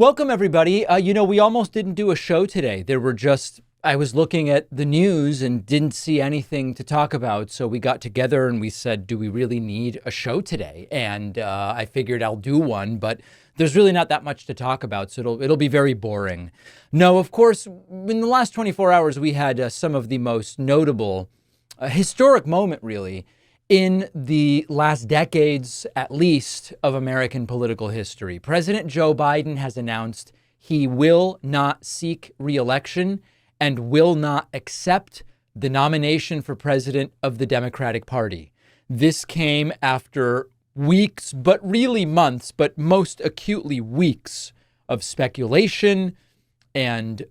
Welcome, everybody. We almost didn't do a show today. I was looking at the news and didn't see anything to talk about. So we got together and we said, do we really need a show today? And I figured I'll do one, but there's really not that much to talk about. So it'll be very boring. No, of course, in the last 24 hours, we had some of the most notable, historic moment, really, in the last decades, at least, of American political history. President Joe Biden has announced he will not seek re-election and will not accept the nomination for president of the Democratic Party. This came after weeks, but really months, but most acutely weeks of speculation and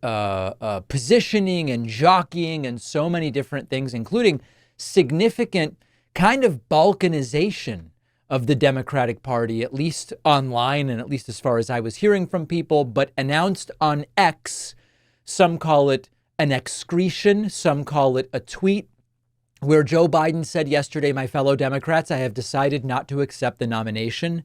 positioning and jockeying and so many different things, including significant kind of balkanization of the Democratic Party, at least online and at least as far as I was hearing from people, but announced on X. Some call it an excretion, some call it a tweet, where Joe Biden said yesterday, my fellow Democrats, I have decided not to accept the nomination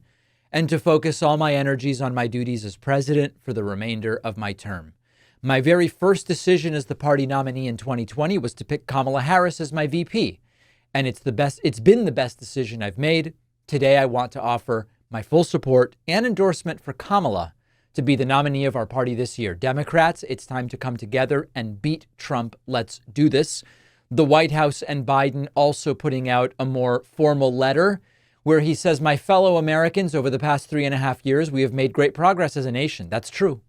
and to focus all my energies on my duties as president for the remainder of my term. My very first decision as the party nominee in 2020 was to pick Kamala Harris as my VP. And it's been the best decision I've made. Today, I want to offer my full support and endorsement for Kamala to be the nominee of our party this year. Democrats, it's time to come together and beat Trump. Let's do this. The White House and Biden also putting out a more formal letter where he says, my fellow Americans, over the past 3.5 years, we have made great progress as a nation. That's true.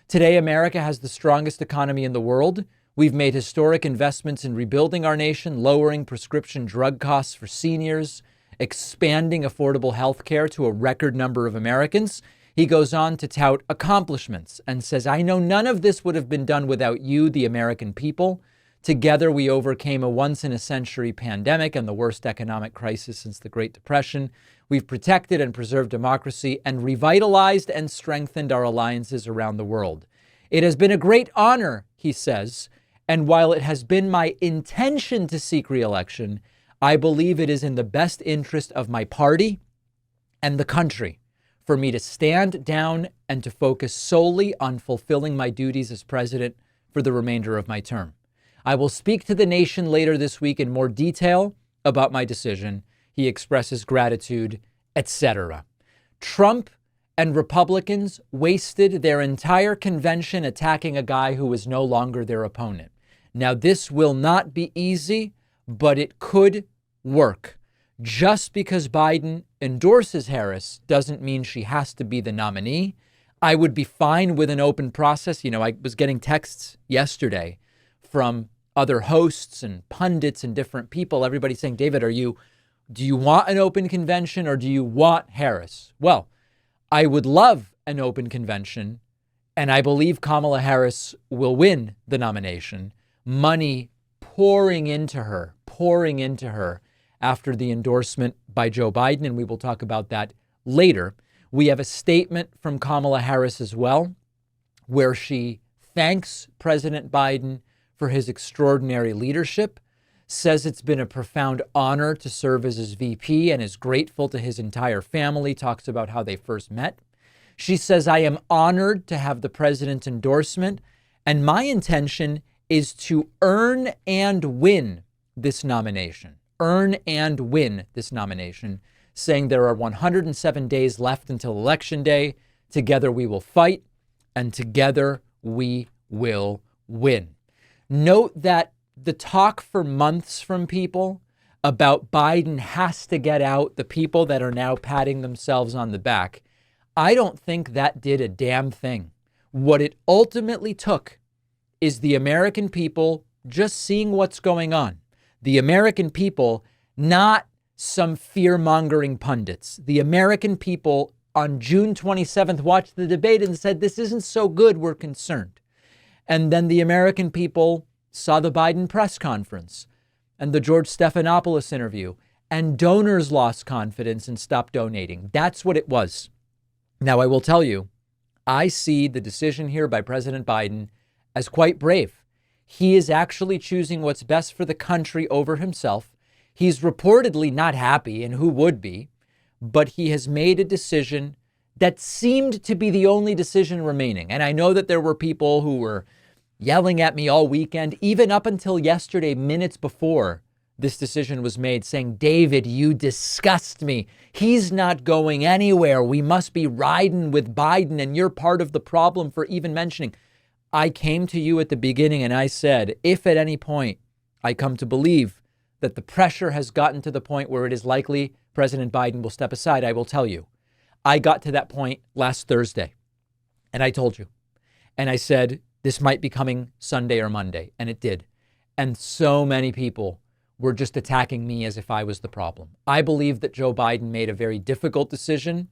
Today, America has the strongest economy in the world. We've made historic investments in rebuilding our nation, lowering prescription drug costs for seniors, expanding affordable health care to a record number of Americans. He goes on to tout accomplishments and says, I know none of this would have been done without you, the American people. Together, we overcame a once-in-a-century pandemic and the worst economic crisis since the Great Depression. We've protected and preserved democracy and revitalized and strengthened our alliances around the world. It has been a great honor, he says, and while it has been my intention to seek re-election, I believe it is in the best interest of my party and the country for me to stand down and to focus solely on fulfilling my duties as president for the remainder of my term. I will speak to the nation later this week in more detail about my decision. He expresses gratitude, etc. Trump and Republicans wasted their entire convention attacking a guy who was no longer their opponent. Now, this will not be easy, but it could work. Just because Biden endorses Harris doesn't mean she has to be the nominee. I would be fine with an open process. I was getting texts yesterday from other hosts and pundits and different people, everybody saying, David, do you want an open convention or do you want Harris? Well, I would love an open convention, and I believe Kamala Harris will win the nomination. Money pouring into her after the endorsement by Joe Biden, and we will talk about that later. We have a statement from Kamala Harris as well, where she thanks President Biden for his extraordinary leadership, says it's been a profound honor to serve as his VP and is grateful to his entire family, talks about how they first met. She says, I am honored to have the president's endorsement, and my intention is to earn and win this nomination. Earn and win this nomination, saying there are 107 days left until Election Day. Together we will fight, and together we will win. Note that the talk for months from people about Biden has to get out, the people that are now patting themselves on the back, I don't think that did a damn thing. What it ultimately took is the American people just seeing what's going on. The American people, not some fear-mongering pundits. The American people on June 27th watched the debate and said, this isn't so good, we're concerned. And then the American people saw the Biden press conference and the George Stephanopoulos interview, and donors lost confidence and stopped donating. That's what it was. Now, I will tell you, I see the decision here by President Biden as quite brave. He is actually choosing what's best for the country over himself. He's reportedly not happy, and who would be, but he has made a decision that seemed to be the only decision remaining. And I know that there were people who were yelling at me all weekend, even up until yesterday, minutes before this decision was made, saying, David, you disgust me. He's not going anywhere. We must be riding with Biden, and you're part of the problem for even mentioning. I came to you at the beginning and I said, if at any point I come to believe that the pressure has gotten to the point where it is likely President Biden will step aside, I will tell you. I got to that point last Thursday and I told you. And I said, this might be coming Sunday or Monday. And it did. And so many people were just attacking me as if I was the problem. I believe that Joe Biden made a very difficult decision,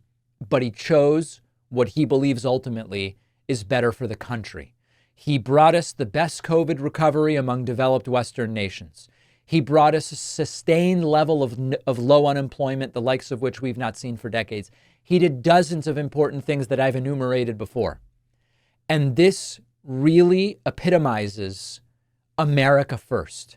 but he chose what he believes ultimately is better for the country. He brought us the best COVID recovery among developed Western nations. He brought us a sustained level of low unemployment, the likes of which we've not seen for decades. He did dozens of important things that I've enumerated before. And this really epitomizes America first.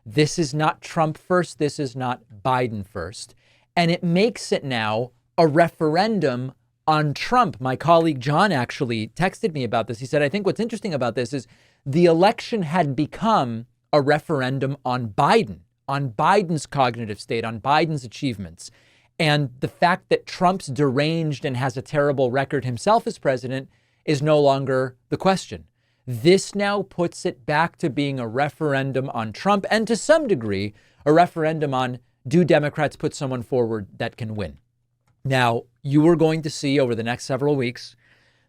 This is not Trump first. This is not Biden first. And it makes it now a referendum on Trump. My colleague John actually texted me about this. He said, I think what's interesting about this is the election had become a referendum on Biden's cognitive state, on Biden's achievements. And the fact that Trump's deranged and has a terrible record himself as president is no longer the question. This now puts it back to being a referendum on Trump and to some degree, a referendum on, do Democrats put someone forward that can win? Now, you are going to see over the next several weeks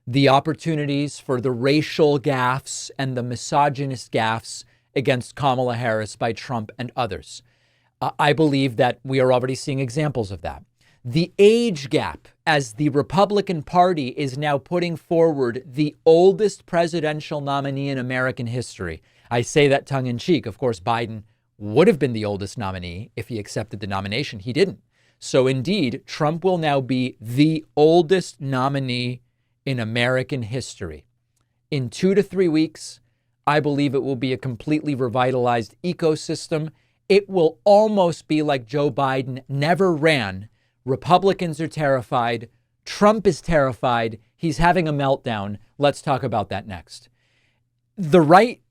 the opportunities for the racial gaffes and the misogynist gaffes against Kamala Harris by Trump and others. I believe that we are already seeing examples of that. The age gap, as the Republican Party is now putting forward the oldest presidential nominee in American history. I say that tongue in cheek. Of course, Biden would have been the oldest nominee if he accepted the nomination. He didn't. So indeed, Trump will now be the oldest nominee in American history. In 2 to 3 weeks, I believe it will be a completely revitalized ecosystem. It will almost be like Joe Biden never ran. Republicans are terrified. Trump is terrified. He's having a meltdown. Let's talk about that next. The right,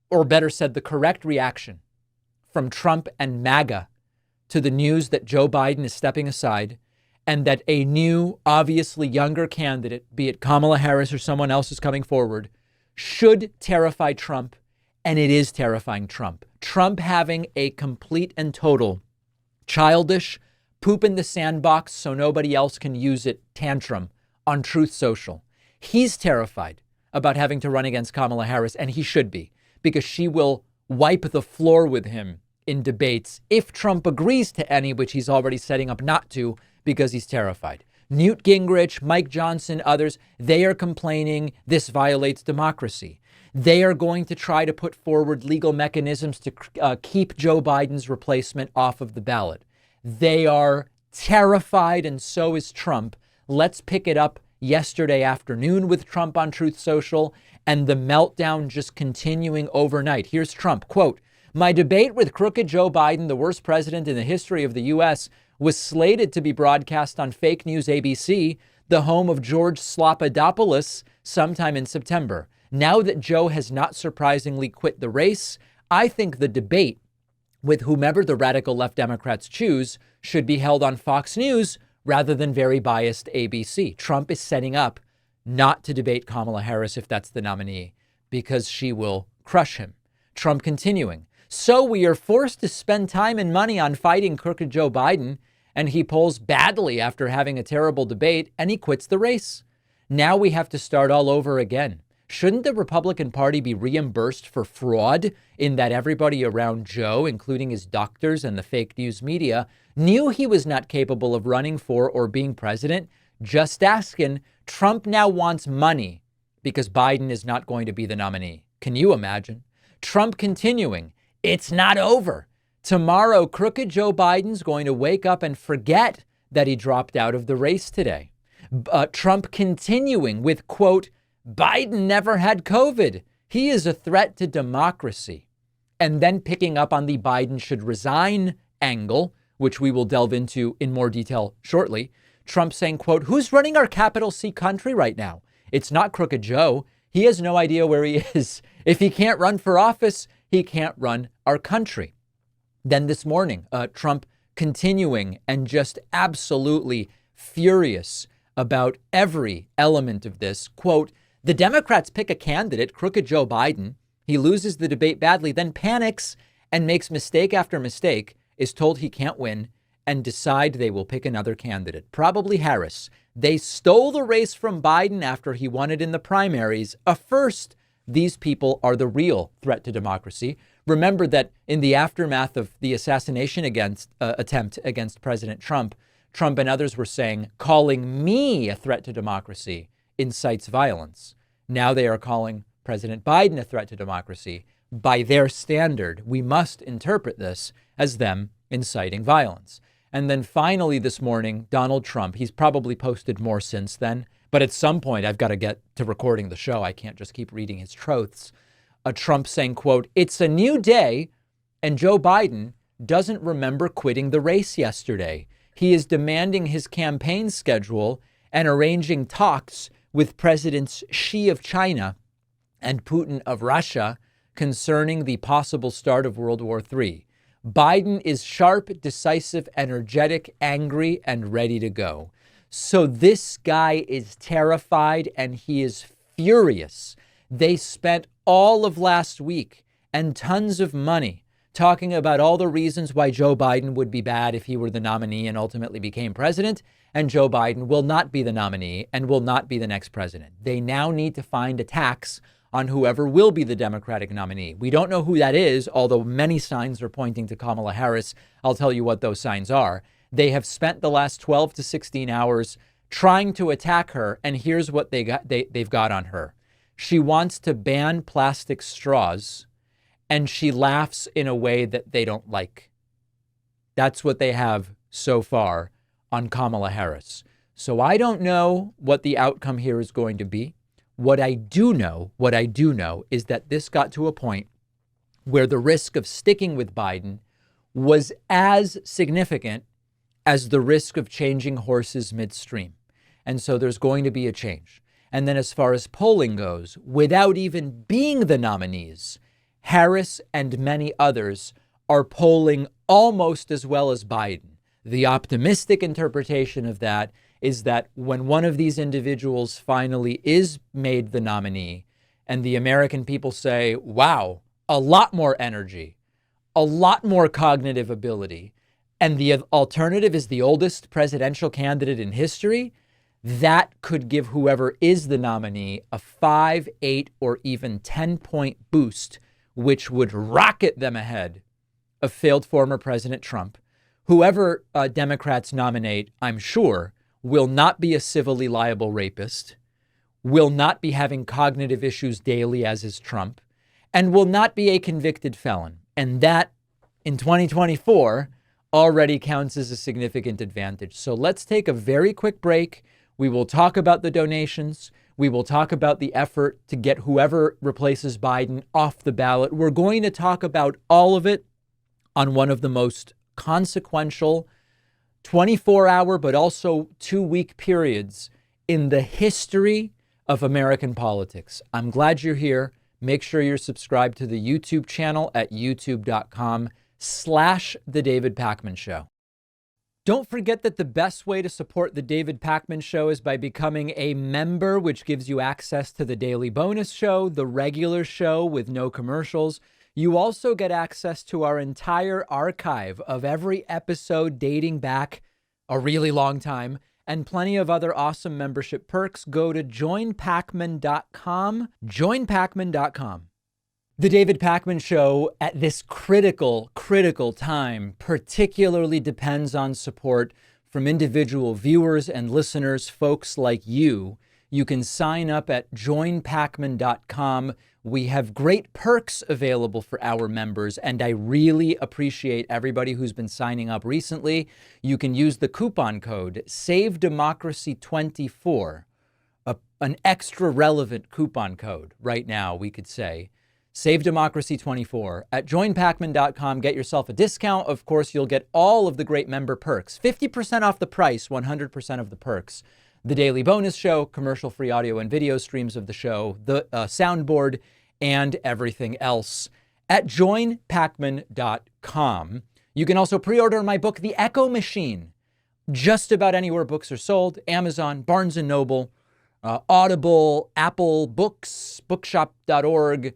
or better said, the correct reaction from Trump and MAGA to the news that Joe Biden is stepping aside and that a new, obviously younger candidate, be it Kamala Harris or someone else, is coming forward, should terrify Trump. And it is terrifying Trump. Trump having a complete and total childish, poop in the sandbox so nobody else can use it tantrum on Truth Social. He's terrified about having to run against Kamala Harris, and he should be, because she will wipe the floor with him in debates if Trump agrees to any, which he's already setting up not to, because he's terrified. Newt Gingrich, Mike Johnson, others, they are complaining this violates democracy. They are going to try to put forward legal mechanisms to keep Joe Biden's replacement off of the ballot. They are terrified, and so is Trump. Let's pick it up yesterday afternoon with Trump on Truth Social and the meltdown just continuing overnight. Here's Trump, quote, "My debate with crooked Joe Biden, the worst president in the history of the U.S., was slated to be broadcast on fake news ABC, the home of George Slopadopoulos, sometime in September. Now that Joe has not surprisingly quit the race, I think the debate with whomever the radical left Democrats choose should be held on Fox News rather than very biased ABC. Trump is setting up not to debate Kamala Harris if that's the nominee, because she will crush him." Trump continuing, "So we are forced to spend time and money on fighting crooked Joe Biden, and he polls badly after having a terrible debate, and he quits the race. Now we have to start all over again. Shouldn't the Republican Party be reimbursed for fraud in that everybody around Joe, including his doctors and the fake news media, knew he was not capable of running for or being president? Just asking. Trump now wants money because Biden is not going to be the nominee. Can you imagine?" Trump continuing, "It's not over. Tomorrow, crooked Joe Biden's going to wake up and forget that he dropped out of the race today." Trump continuing with, quote, "Biden never had COVID. He is a threat to democracy." And then picking up on the Biden should resign angle, which we will delve into in more detail shortly, Trump saying, quote, "Who's running our capital C country right now? It's not Crooked Joe. He has no idea where he is. If he can't run for office, he can't run our country." Then this morning, Trump continuing and just absolutely furious about every element of this. Quote, "The Democrats pick a candidate, Crooked Joe Biden. He loses the debate badly, then panics and makes mistake after mistake, is told he can't win, and decide they will pick another candidate, probably Harris. They stole the race from Biden after he won it in the primaries. A first. These people are the real threat to democracy." Remember that in the aftermath of the assassination attempt against President Trump, Trump and others were saying, calling me a threat to democracy incites violence. Now they are calling President Biden a threat to democracy. By their standard, we must interpret this as them inciting violence. And then finally this morning, Donald Trump, he's probably posted more since then, but at some point I've got to get to recording the show. I can't just keep reading his troths. Trump saying, quote, "It's a new day, and Joe Biden doesn't remember quitting the race yesterday. He is demanding his campaign schedule and arranging talks with Presidents Xi of China and Putin of Russia concerning the possible start of World War III. Biden is sharp, decisive, energetic, angry, and ready to go." So this guy is terrified and he is furious. They spent all of last week and tons of money talking about all the reasons why Joe Biden would be bad if he were the nominee and ultimately became president. And Joe Biden will not be the nominee and will not be the next president. They now need to find attacks on whoever will be the Democratic nominee. We don't know who that is, although many signs are pointing to Kamala Harris. I'll tell you what those signs are. They have spent the last 12 to 16 hours trying to attack her. And here's what they've got on her. She wants to ban plastic straws, and she laughs in a way that they don't like. That's what they have so far on Kamala Harris. So I don't know what the outcome here is going to be. What I do know is that this got to a point where the risk of sticking with Biden was as significant as the risk of changing horses midstream. And so there's going to be a change. And then as far as polling goes, without even being the nominees, Harris and many others are polling almost as well as Biden. The optimistic interpretation of that is that when one of these individuals finally is made the nominee and the American people say, wow, a lot more energy, a lot more cognitive ability, and the alternative is the oldest presidential candidate in history, that could give whoever is the nominee a 5, 8, or even 10-point boost, which would rocket them ahead of failed former President Trump. Whoever Democrats nominate, I'm sure, will not be a civilly liable rapist, will not be having cognitive issues daily, as is Trump, and will not be a convicted felon. And that, in 2024, already counts as a significant advantage. So let's take a very quick break. We will talk about the donations. We will talk about the effort to get whoever replaces Biden off the ballot. We're going to talk about all of it on one of the most consequential 24-hour, but also 2-week periods in the history of American politics. I'm glad you're here. Make sure you're subscribed to the YouTube channel at youtube.com/The David Pakman Show. Don't forget that the best way to support The David Pakman Show is by becoming a member, which gives you access to the daily bonus show, the regular show with no commercials. You also get access to our entire archive of every episode dating back a really long time and plenty of other awesome membership perks. Go to joinpakman.com, joinpakman.com. The David Pakman Show at this critical time particularly depends on support from individual viewers and listeners, folks like you. You can sign up at joinpakman.com. We have great perks available for our members, and I really appreciate everybody who's been signing up recently. You can use the coupon code SAVEDEMOCRACY24, an extra relevant coupon code right now, we could say, Save Democracy 24. At joinpacman.com, get yourself a discount. Of course, you'll get all of the great member perks. 50% off the price, 100% of the perks. The daily bonus show, commercial-free audio and video streams of the show, the soundboard, and everything else. At joinpacman.com, you can also pre-order my book, The Echo Machine. Just about anywhere books are sold. Amazon, Barnes & Noble, Audible, Apple Books, bookshop.org.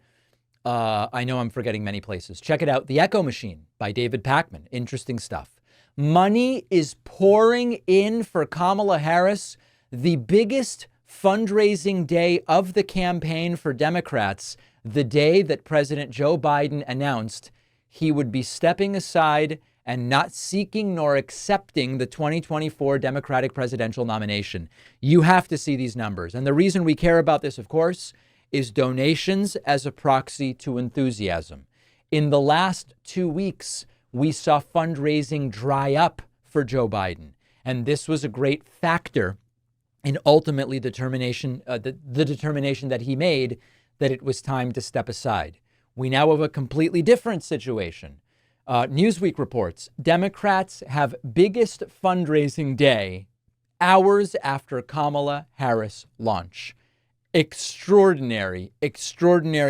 I know I'm forgetting many places. Check it out. The Echo Machine by David Pakman. Interesting stuff. Money is pouring in for Kamala Harris. The biggest fundraising day of the campaign for Democrats, the day that President Joe Biden announced he would be stepping aside and not seeking nor accepting the 2024 Democratic presidential nomination. You have to see these numbers. And the reason we care about this, of course, is donations as a proxy to enthusiasm. In the last 2 weeks, we saw fundraising dry up for Joe Biden. And this was a great factor in ultimately the determination that he made that it was time to step aside. We now have a completely different situation. Newsweek reports, Democrats have biggest fundraising day hours after Kamala Harris launch. Extraordinary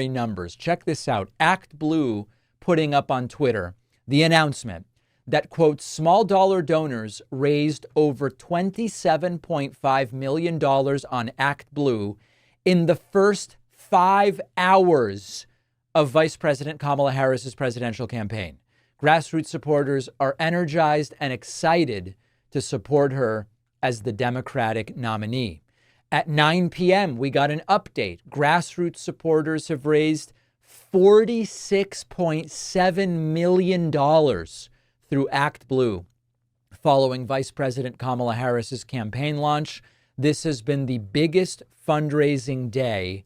numbers. Check this out. Act Blue putting up on Twitter the announcement that, quote, small dollar donors raised over $27.5 million on Act Blue in the first 5 hours of Vice President Kamala Harris's presidential campaign. Grassroots supporters are energized and excited to support her as the Democratic nominee. At 9 p.m., we got an update. Grassroots supporters have raised $46.7 million through Act Blue. Following Vice President Kamala Harris's campaign launch, this has been the biggest fundraising day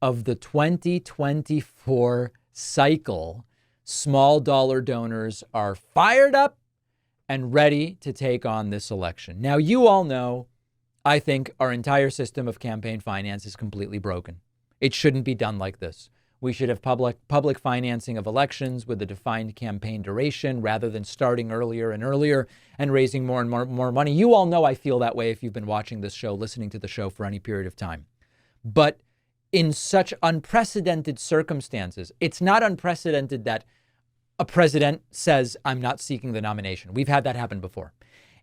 of the 2024 cycle. Small dollar donors are fired up and ready to take on this election. Now, you all know, I think our entire system of campaign finance is completely broken. It shouldn't be done like this. We should have public financing of elections with a defined campaign duration rather than starting earlier and earlier and raising more and more money. You all know I feel that way if you've been watching this show, listening to the show for any period of time. But in such unprecedented circumstances, it's not unprecedented that a president says, I'm not seeking the nomination. We've had that happen before.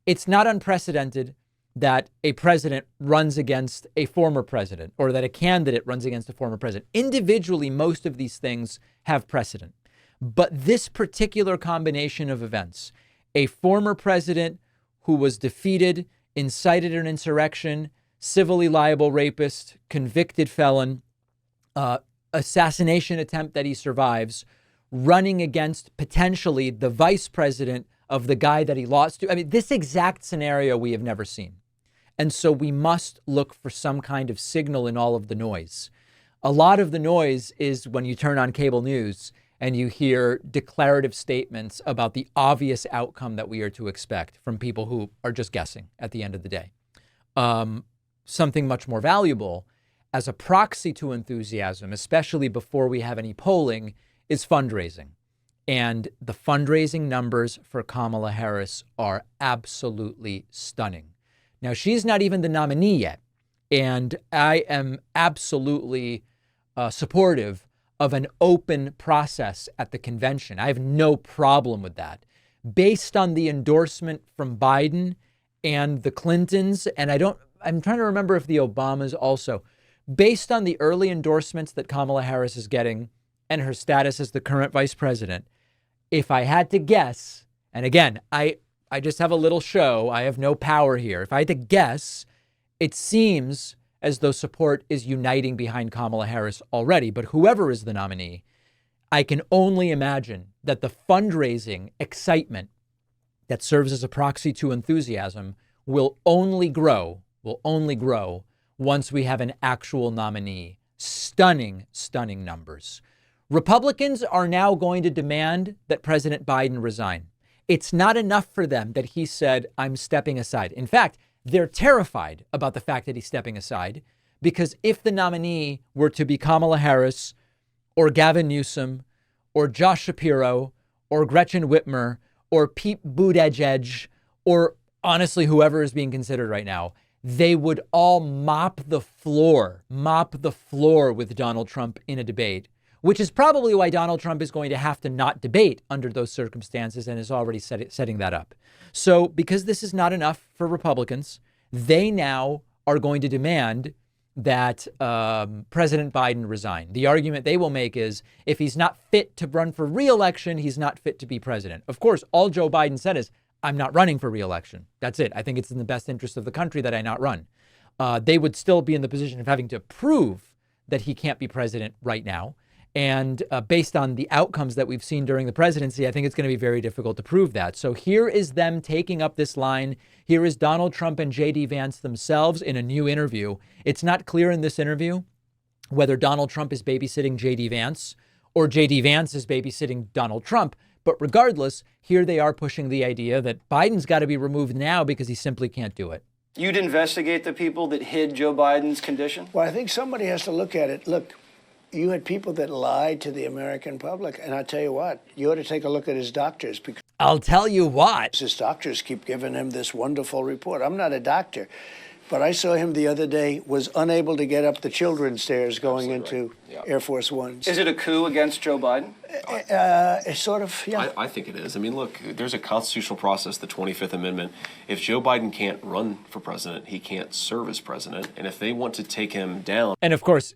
It's not unprecedented that a president runs against a former president or that a candidate runs against a former president. Individually, most of these things have precedent. But this particular combination of events, a former president who was defeated, incited an insurrection, civilly liable rapist, convicted felon, assassination attempt that he survives, running against potentially the vice president of the guy that he lost to. I mean, this exact scenario we have never seen. And so we must look for some kind of signal in all of the noise. A lot of the noise is when you turn on cable news and you hear declarative statements about the obvious outcome that we are to expect from people who are just guessing at the end of the day. Something much more valuable as a proxy to enthusiasm, especially before we have any polling, is fundraising. And the fundraising numbers for Kamala Harris are absolutely stunning. Now, she's not even the nominee yet, and I am absolutely supportive of an open process at the convention. I have no problem with that. Based on the endorsement from Biden and the Clintons, and I'm trying to remember if the Obamas also, based on the early endorsements that Kamala Harris is getting and her status as the current vice president, if I had to guess, and again, I just have a little show. I have no power here. If I had to guess, it seems as though support is uniting behind Kamala Harris already. But whoever is the nominee, I can only imagine that the fundraising excitement that serves as a proxy to enthusiasm will only grow once we have an actual nominee. Stunning numbers. Republicans are now going to demand that President Biden resign. It's not enough for them that he said, I'm stepping aside. In fact, they're terrified about the fact that he's stepping aside, because if the nominee were to be Kamala Harris or Gavin Newsom or Josh Shapiro or Gretchen Whitmer or Pete Buttigieg or honestly whoever is being considered right now, they would all mop the floor with Donald Trump in a debate, which is probably why Donald Trump is going to have to not debate under those circumstances and is already setting that up. So because this is not enough for Republicans, they now are going to demand that President Biden resign. The argument they will make is if he's not fit to run for re-election, he's not fit to be president. Of course, all Joe Biden said is, I'm not running for re-election. That's it. I think it's in the best interest of the country that I not run. They would still be in the position of having to prove that he can't be president right now. And based on the outcomes that we've seen during the presidency, I think it's going to be very difficult to prove that. So here is them taking up this line. Here is Donald Trump and J.D. Vance themselves in a new interview. It's not clear in this interview whether Donald Trump is babysitting J.D. Vance or J.D. Vance is babysitting Donald Trump. But regardless, here they are pushing the idea that Biden's got to be removed now because he simply can't do it. You'd investigate the people that hid Joe Biden's condition? Well, I think somebody has to look at it. Look, you had people that lied to the American public. And I tell you what, you ought to take a look at his doctors. Because I'll tell you what. His doctors keep giving him this wonderful report. I'm not a doctor, but I saw him the other day, was unable to get up the children's stairs going into Air Force Ones. Is it a coup against Joe Biden? Sort of, yeah. I think it is. I mean, look, there's a constitutional process, the 25th Amendment. If Joe Biden can't run for president, he can't serve as president. And if they want to take him down. And of course,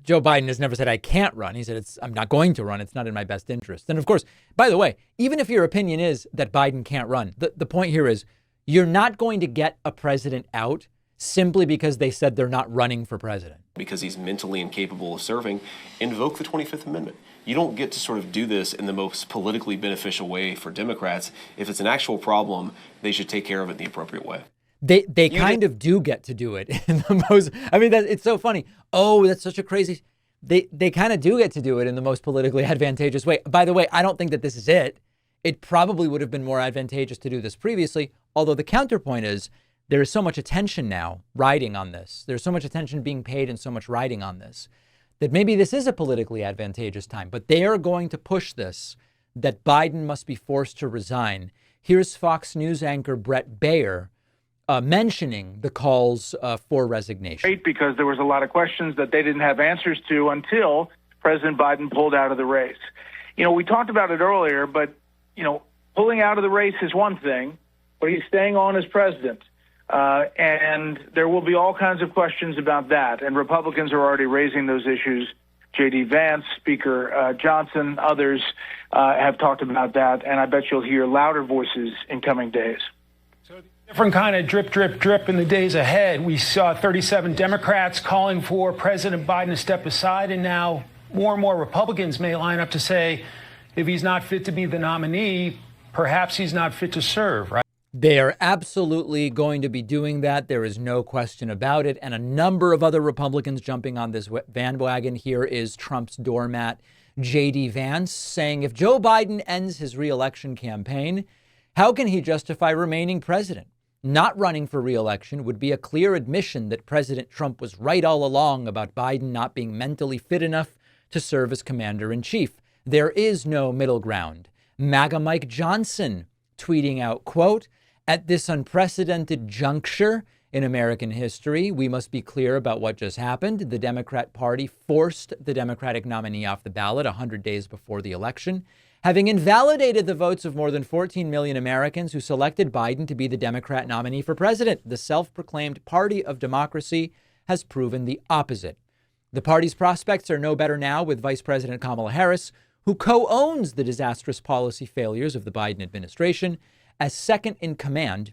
Joe Biden has never said, I can't run. He said, I'm not going to run. It's not in my best interest. And of course, by the way, even if your opinion is that Biden can't run, the point here is you're not going to get a president out simply because they said they're not running for president. Because he's mentally incapable of serving, invoke the 25th Amendment. You don't get to sort of do this in the most politically beneficial way for Democrats. If it's an actual problem, they should take care of it in the appropriate way. They kind of do get to do it in the most, I mean, it's so funny. Oh, that's such a crazy, they kind of do get to do it in the most politically advantageous way. By the way, I don't think that this is it. It probably would have been more advantageous to do this previously, although the counterpoint is, there is so much attention now riding on this. There's so much attention being paid and so much riding on this that maybe this is a politically advantageous time, but they are going to push this, that Biden must be forced to resign. Here's Fox News anchor Brett Baer mentioning the calls for resignation. Because there was a lot of questions that they didn't have answers to until President Biden pulled out of the race. You know, we talked about it earlier, but, you know, pulling out of the race is one thing, but he's staying on as president. And there will be all kinds of questions about that. And Republicans are already raising those issues. J.D. Vance, Speaker Johnson, others have talked about that. And I bet you'll hear louder voices in coming days. So different kind of drip, drip, drip in the days ahead. We saw 37 Democrats calling for President Biden to step aside. And now more and more Republicans may line up to say, if he's not fit to be the nominee, perhaps he's not fit to serve, right? They are absolutely going to be doing that. There is no question about it. And a number of other Republicans jumping on this bandwagon. Here is Trump's doormat, J.D. Vance, saying if Joe Biden ends his re-election campaign, how can he justify remaining president? Not running for re-election would be a clear admission that President Trump was right all along about Biden not being mentally fit enough to serve as commander-in-chief. There is no middle ground. MAGA Mike Johnson tweeting out, quote, at this unprecedented juncture in American history, we must be clear about what just happened. The Democrat Party forced the Democratic nominee off the ballot 100 days before the election, having invalidated the votes of more than 14 million Americans who selected Biden to be the Democrat nominee for president. The self-proclaimed party of democracy has proven the opposite. The party's prospects are no better now with Vice President Kamala Harris, who co-owns the disastrous policy failures of the Biden administration, as second in command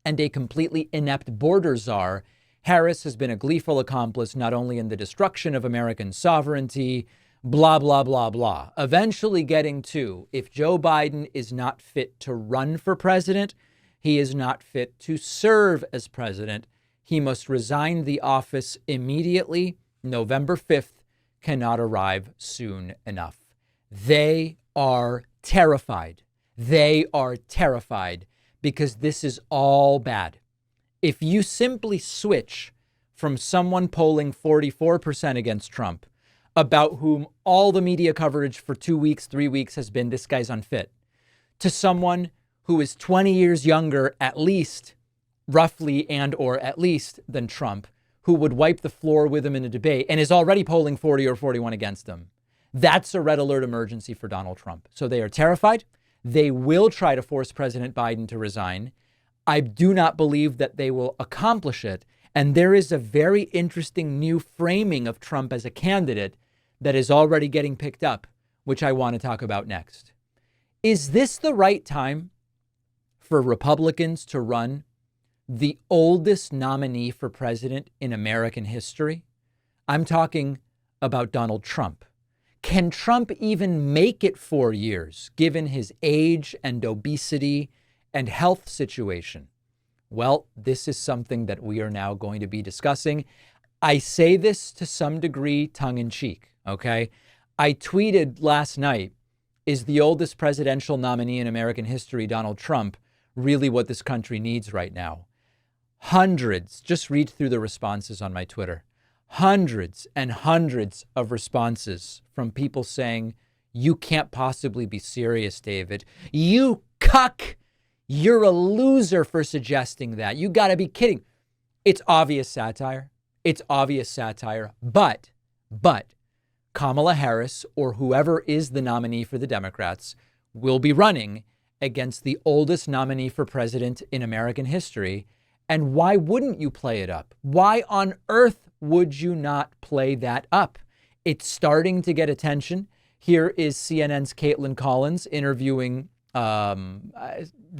and a completely inept border czar. Harris has been a gleeful accomplice not only in the destruction of American sovereignty, blah, blah, blah, blah. Eventually getting to, if Joe Biden is not fit to run for president, he is not fit to serve as president. He must resign the office immediately. November 5th cannot arrive soon enough. They are terrified. They are terrified because this is all bad. If you simply switch from someone polling 44% against Trump, about whom all the media coverage for 2 weeks, 3 weeks has been, this guy's unfit, to someone who is 20 years younger, at least, roughly, and or at least, than Trump, who would wipe the floor with him in a debate and is already polling 40 or 41 against him. That's a red alert emergency for Donald Trump. So they are terrified. They will try to force President Biden to resign. I do not believe that they will accomplish it. And there is a very interesting new framing of Trump as a candidate that is already getting picked up, which I want to talk about next. Is this the right time for Republicans to run the oldest nominee for president in American history? I'm talking about Donald Trump. Can Trump even make it 4 years, given his age and obesity and health situation? Well, this is something that we are now going to be discussing. I say this to some degree tongue-in-cheek, okay? I tweeted last night, is the oldest presidential nominee in American history, Donald Trump, really what this country needs right now? Hundreds, just read through the responses on my Twitter, hundreds and hundreds of responses from people saying, you can't possibly be serious, David. You cuck. You're a loser for suggesting that. You got to be kidding. It's obvious satire. It's obvious satire. But Kamala Harris, or whoever is the nominee for the Democrats, will be running against the oldest nominee for president in American history. And why wouldn't you play it up? Why on earth would you not play that up? It's starting to get attention. Here is CNN's Caitlin Collins interviewing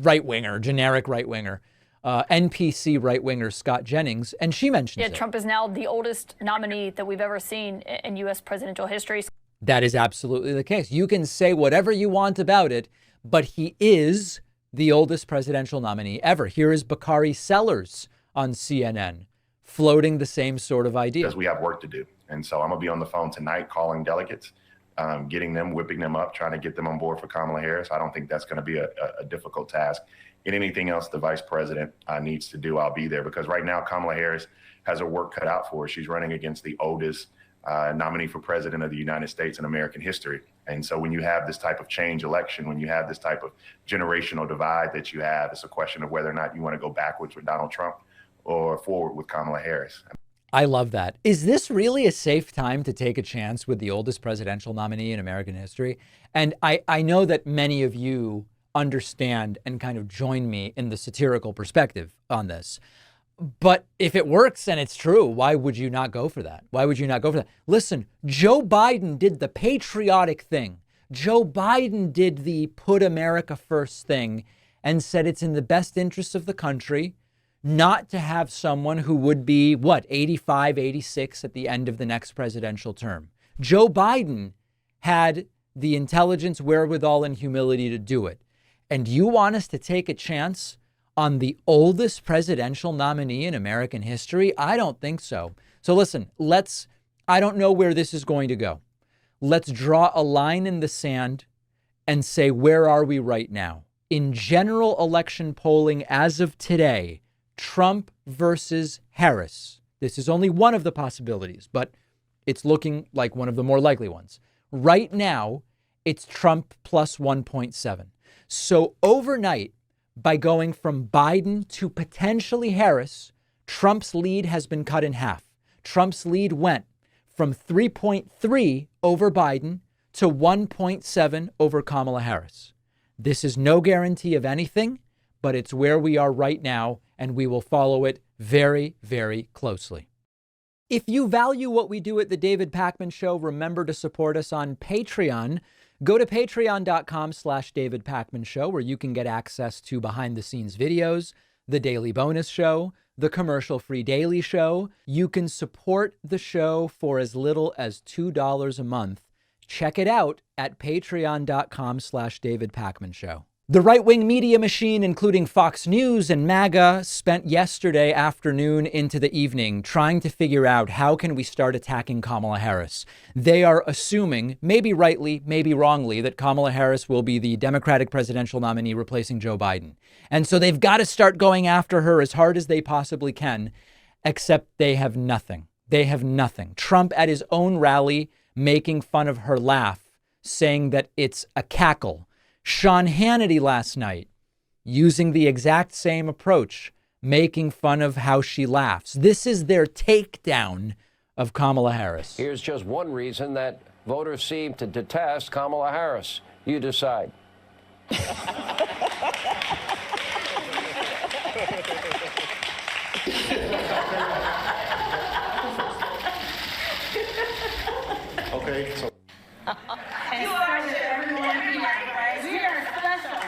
right-winger, generic right-winger, NPC right-winger Scott Jennings, and she mentions it. Trump is now the oldest nominee that we've ever seen in U.S. presidential history. That is absolutely the case. You can say whatever you want about it, but he is the oldest presidential nominee ever. Here is Bakari Sellers on CNN floating the same sort of idea. Because we have work to do. And so I'm going to be on the phone tonight calling delegates, getting them, whipping them up, trying to get them on board for Kamala Harris. I don't think that's going to be a difficult task. And anything else the vice president needs to do, I'll be there. Because right now, Kamala Harris has her work cut out for her. She's running against the oldest nominee for president of the United States in American history. And so when you have this type of change election, when you have this type of generational divide that you have, it's a question of whether or not you want to go backwards with Donald Trump or forward with Kamala Harris. I love that. Is this really a safe time to take a chance with the oldest presidential nominee in American history? And I know that many of you understand and kind of join me in the satirical perspective on this. But if it works and it's true, why would you not go for that? Why would you not go for that? Listen, Joe Biden did the patriotic thing. Joe Biden did the put America first thing and said it's in the best interest of the country not to have someone who would be, 85, 86 at the end of the next presidential term. Joe Biden had the intelligence, wherewithal, and humility to do it. And you want us to take a chance on the oldest presidential nominee in American history? I don't think so. So listen, I don't know where this is going to go. Let's draw a line in the sand and say, where are we right now? In general election polling as of today, Trump versus Harris. This is only one of the possibilities, but it's looking like one of the more likely ones. Right now, it's Trump plus 1.7. So overnight, by going from Biden to potentially Harris, Trump's lead has been cut in half. Trump's lead went from 3.3 over Biden to 1.7 over Kamala Harris. This is no guarantee of anything, but it's where we are right now, and we will follow it very, very closely. If you value what we do at The David Pakman Show, remember to support us on Patreon. Go to patreon.com/David Pakman Show, where you can get access to behind-the-scenes videos, the Daily Bonus Show, the commercial-free Daily Show. You can support the show for as little as $2 a month. Check it out at patreon.com/David Pakman Show. The right-wing media machine, including Fox News and MAGA, spent yesterday afternoon into the evening trying to figure out how can we start attacking Kamala Harris. They are assuming, maybe rightly, maybe wrongly, that Kamala Harris will be the Democratic presidential nominee replacing Joe Biden. And so they've got to start going after her as hard as they possibly can, except they have nothing. They have nothing. Trump at his own rally making fun of her laugh, saying that it's a cackle. Sean Hannity last night, using the exact same approach, making fun of how she laughs. This is their takedown of Kamala Harris. Here's just one reason that voters seem to detest Kamala Harris. You decide. Okay, so You are we are special.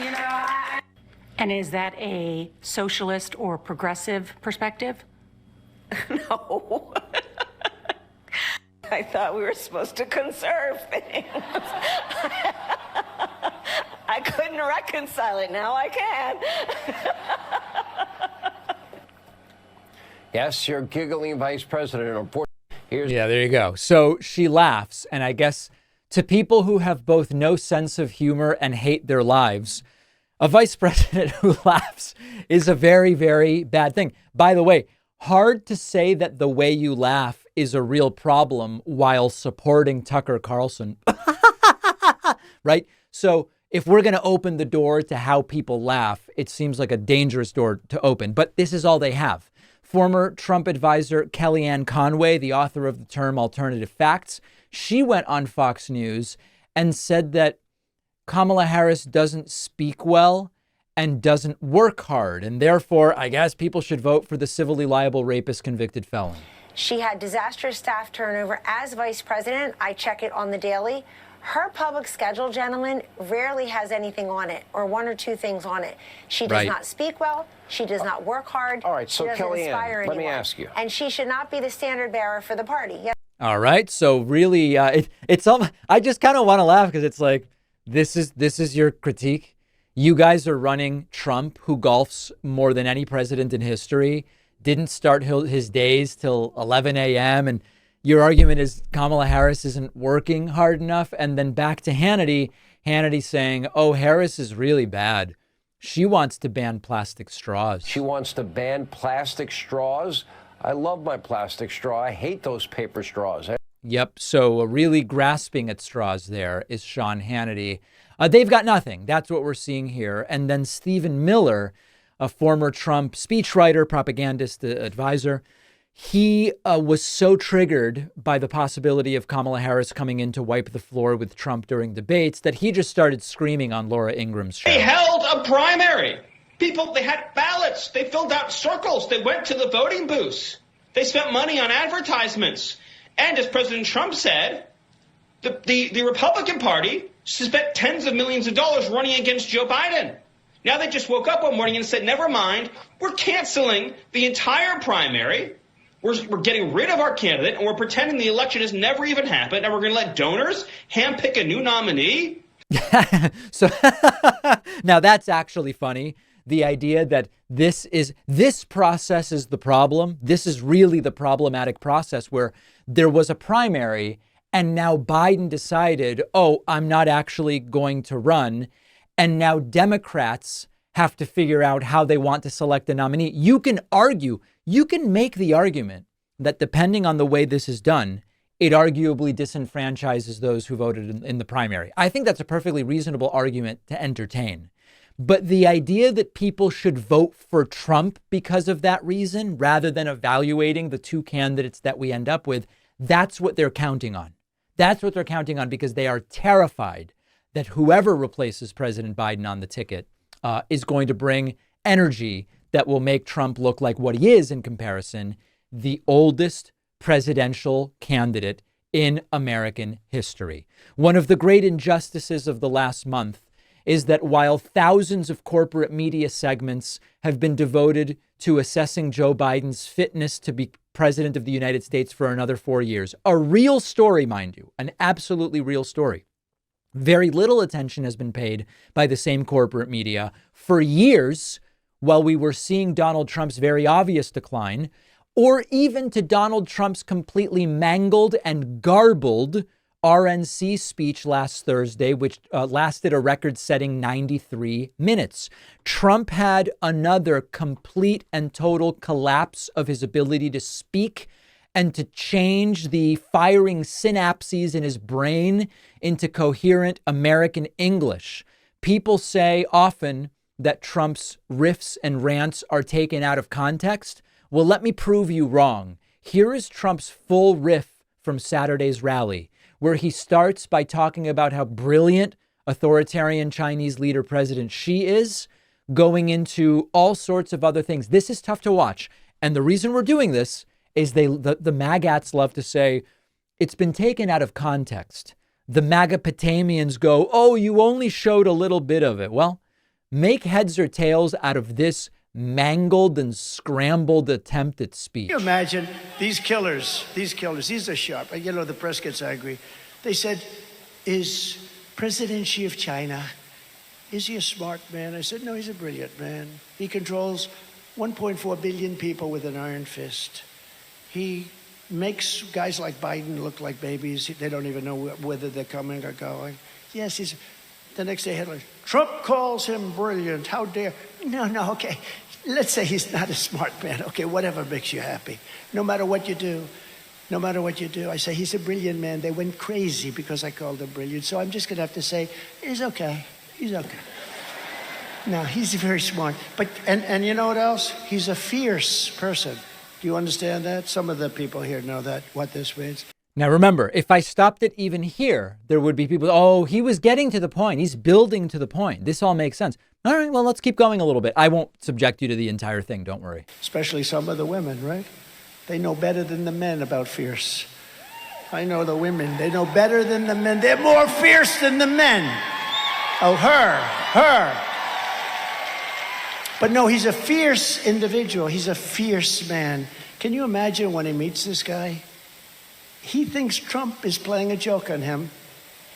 You know. And is that a socialist or progressive perspective? No. I thought we were supposed to conserve things. I couldn't reconcile it. Now I can. Yes, you're giggling, Vice President. Yeah, there you go. So she laughs, and I guess to people who have both no sense of humor and hate their lives, a vice president who laughs is a very, very bad thing. By the way, hard to say that the way you laugh is a real problem while supporting Tucker Carlson. Right? So if we're going to open the door to how people laugh, it seems like a dangerous door to open. But this is all they have. Former Trump advisor Kellyanne Conway, the author of the term alternative facts, she went on Fox News and said that Kamala Harris doesn't speak well and doesn't work hard. And therefore, I guess people should vote for the civilly liable rapist convicted felon. She had disastrous staff turnover as vice president. I check it on the daily. Her public schedule, gentlemen, rarely has anything on it or one or two things on it. She does not speak well. She does not work hard. All right, so she doesn't inspire Kellyanne, let me anyone. ask you. And she should not be the standard bearer for the party. Yes. All right. So really, it's all, I just kind of want to laugh because it's like, this is your critique. You guys are running Trump, who golfs more than any president in history, didn't start his days till 11 a.m. And your argument is Kamala Harris isn't working hard enough. And then back to Hannity saying, oh, Harris is really bad. She wants to ban plastic straws. She wants to ban plastic straws? I love my plastic straw. I hate those paper straws. Yep. So really grasping at straws there is Sean Hannity. They've got nothing. That's what we're seeing here. And then Stephen Miller, a former Trump speechwriter, propagandist, advisor, he was so triggered by the possibility of Kamala Harris coming in to wipe the floor with Trump during debates that he just started screaming on Laura Ingram's show. They held a primary. People, they had ballots. They filled out circles. They went to the voting booths. They spent money on advertisements. And as President Trump said, the Republican Party spent tens of millions of dollars running against Joe Biden. Now they just woke up one morning and said, never mind, we're canceling the entire primary. We're getting rid of our candidate, and we're pretending the election has never even happened, and we're going to let donors handpick a new nominee. So now that's actually funny. The idea that this process is the problem. This is really the problematic process where there was a primary and now Biden decided, oh, I'm not actually going to run. And now Democrats have to figure out how they want to select a nominee. You can make the argument that depending on the way this is done, it arguably disenfranchises those who voted in the primary. I think that's a perfectly reasonable argument to entertain. But the idea that people should vote for Trump because of that reason, rather than evaluating the two candidates that we end up with, that's what they're counting on. That's what they're counting on because they are terrified that whoever replaces President Biden on the ticket is going to bring energy that will make Trump look like what he is in comparison, the oldest presidential candidate in American history. One of the great injustices of the last month is that while thousands of corporate media segments have been devoted to assessing Joe Biden's fitness to be president of the United States for another 4 years, a real story, mind you, an absolutely real story, very little attention has been paid by the same corporate media for years while we were seeing Donald Trump's very obvious decline, or even to Donald Trump's completely mangled and garbled RNC speech last Thursday, which lasted a record-setting 93 minutes. Trump had another complete and total collapse of his ability to speak and to change the firing synapses in his brain into coherent American English. People say often that Trump's riffs and rants are taken out of context. Well, let me prove you wrong. Here is Trump's full riff from Saturday's rally, where he starts by talking about how brilliant authoritarian Chinese leader President Xi is, going into all sorts of other things. This is tough to watch. And the reason we're doing this is the MAGATs love to say, it's been taken out of context. The MAGAPotamians go, oh, you only showed a little bit of it. Well, make heads or tails out of this mangled and scrambled attempt at speech. Can you imagine these killers, these are sharp. You know, the press gets angry. They said, is President Xi of China, is he a smart man? I said, no, he's a brilliant man. He controls 1.4 billion people with an iron fist. He makes guys like Biden look like babies. They don't even know whether they're coming or going. Yes, he's... The next day, headline, Trump calls him brilliant. How dare... No, okay. Let's say he's not a smart man. Okay, whatever makes you happy. No matter what you do, I say he's a brilliant man. They went crazy because I called him brilliant. So I'm just going to have to say, he's okay. No, he's very smart. But and you know what else? He's a fierce person. Do you understand that? Some of the people here know that, what this means. Now, remember, if I stopped it even here, there would be people, oh, he was getting to the point. He's building to the point. This all makes sense. All right, well, let's keep going a little bit. I won't subject you to the entire thing. Don't worry. Especially some of the women, right? They know better than the men about fierce. I know the women. They know better than the men. They're more fierce than the men. Oh, her. But no, he's a fierce individual. He's a fierce man. Can you imagine when he meets this guy? He thinks Trump is playing a joke on him.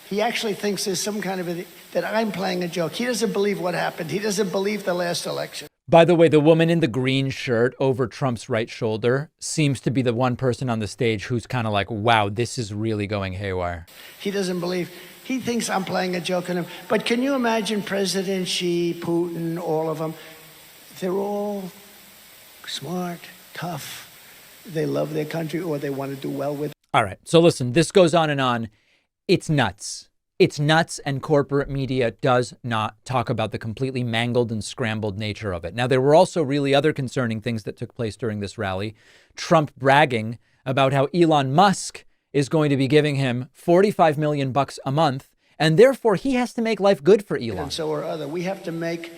He actually thinks there's some kind of that I'm playing a joke. He doesn't believe what happened. He doesn't believe the last election. By the way, the woman in the green shirt over Trump's right shoulder seems to be the one person on the stage who's kind of like, wow, this is really going haywire. He doesn't believe. He thinks I'm playing a joke on him. But can you imagine President Xi, Putin, all of them? They're all smart, tough. They love their country or they want to do well with it. All right. So listen, this goes on and on. It's nuts. It's nuts, and corporate media does not talk about the completely mangled and scrambled nature of it. Now, there were also really other concerning things that took place during this rally. Trump bragging about how Elon Musk is going to be giving him $45 million a month, and therefore he has to make life good for Elon. And so are other. We have to make